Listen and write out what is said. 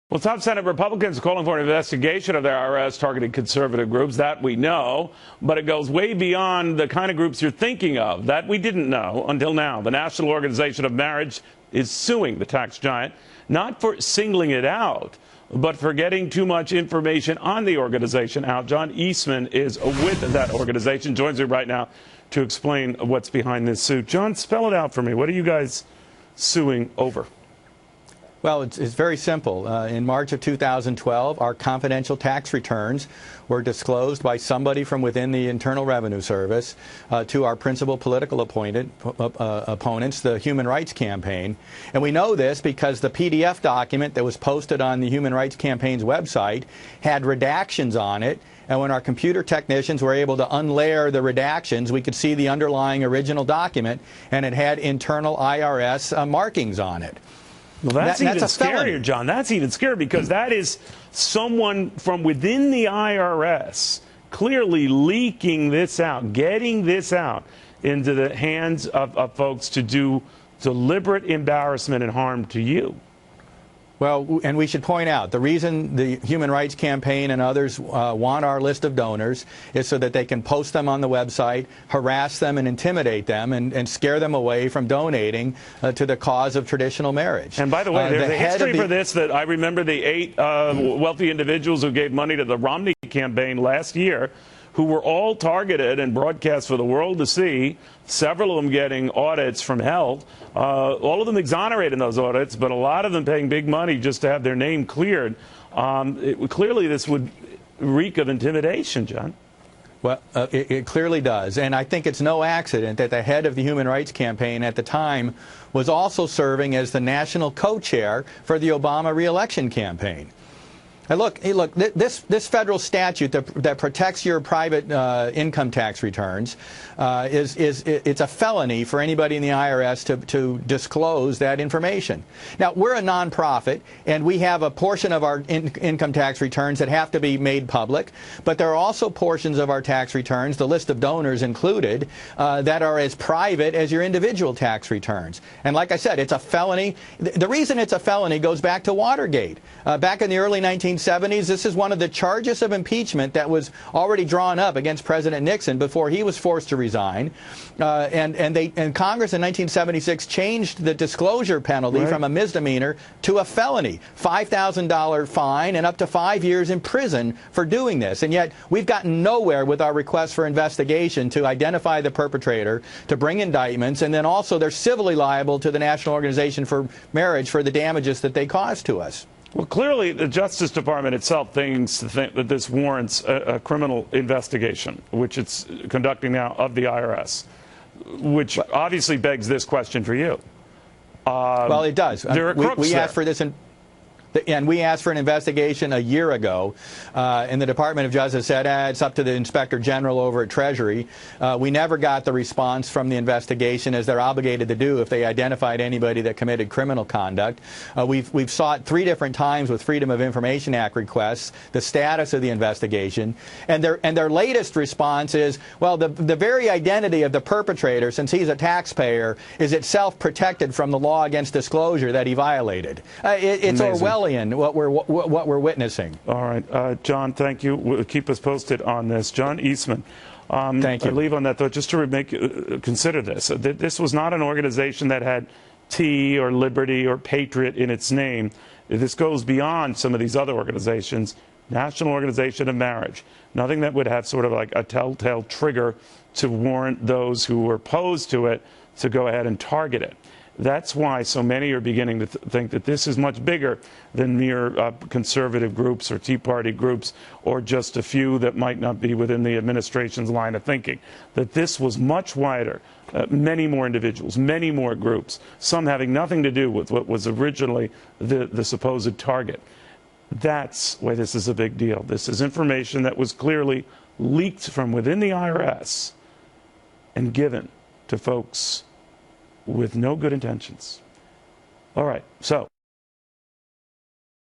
Well, top Senate Republicans are calling for an investigation of the IRS targeting conservative groups. That we know, but it goes way beyond the kind of groups you're thinking of. That we didn't know until now. The National Organization of Marriage is suing the tax giant, not for singling it out, but for getting too much information on the organization out. John Eastman is with that organization, joins me right now to explain what's behind this suit. John, spell it out for me. What are you guys suing over? Well, it's very simple. In March of 2012, our confidential tax returns were disclosed by somebody from within the Internal Revenue Service to our principal political opponents, the Human Rights Campaign. And we know this because the PDF document that was posted on the Human Rights Campaign's website had redactions on it. And when our computer technicians were able to unlayer the redactions, we could see the underlying original document, and it had internal IRS markings on it. Well, that's even scarier, John. That's even scarier because that is someone from within the IRS clearly leaking this out, getting this out into the hands of folks to do deliberate embarrassment and harm to you. Well, and we should point out, the reason the Human Rights Campaign and others want our list of donors is so that they can post them on the website, harass them and intimidate them, and scare them away from donating to the cause of traditional marriage. And by the way, there's a history for this that I remember the 8 wealthy individuals who gave money to the Romney campaign last year, who were all targeted and broadcast for the world to see, several of them getting audits from hell, all of them exonerated in those audits, but a lot of them paying big money just to have their name cleared. Clearly, this would reek of intimidation, John. Well, it clearly does. And I think it's no accident that the head of the Human Rights Campaign at the time was also serving as the national co-chair for the Obama re-election campaign. And look, this federal statute that protects your private income tax returns it's a felony for anybody in the IRS to disclose that information. Now, we're a nonprofit, and we have a portion of our income tax returns that have to be made public, but there are also portions of our tax returns, the list of donors included, that are as private as your individual tax returns. And like I said, it's a felony. The reason it's a felony goes back to Watergate. Back in the early 1970s, this is one of the charges of impeachment that was already drawn up against President Nixon before he was forced to resign. And Congress in 1976 changed the disclosure penalty from a misdemeanor to a felony, $5,000 fine and up to 5 years in prison for doing this. And yet we've gotten nowhere with our request for investigation to identify the perpetrator, to bring indictments, and then also they're civilly liable to the National Organization for Marriage for the damages that they caused to us. Well, clearly, the Justice Department itself thinks that this warrants a criminal investigation, which it's conducting now of the IRS, which obviously begs this question for you. Well, it does. There are crooks we there. asked for this and we asked for an investigation a year ago, and the Department of Justice said, it's up to the Inspector General over at Treasury. We never got the response from the investigation, as they're obligated to do if they identified anybody that committed criminal conduct. We've sought 3 different times with Freedom of Information Act requests the status of the investigation, and their latest response is, well, the very identity of the perpetrator, since he's a taxpayer, is itself protected from the law against disclosure that he violated. It's Orwellian. What we're witnessing. All right, John, thank you. We'll keep us posted on this. John Eastman. Thank you. I leave on that thought just to consider this. This was not an organization that had T or Liberty or Patriot in its name. This goes beyond some of these other organizations. National Organization of Marriage. Nothing that would have sort of like a telltale trigger to warrant those who were opposed to it to go ahead and target it. That's why so many are beginning to think that this is much bigger than mere conservative groups or Tea Party groups or just a few that might not be within the administration's line of thinking. That this was much wider, many more individuals, many more groups, some having nothing to do with what was originally the supposed target. That's why this is a big deal. This is information that was clearly leaked from within the IRS and given to folks with no good intentions. All right, so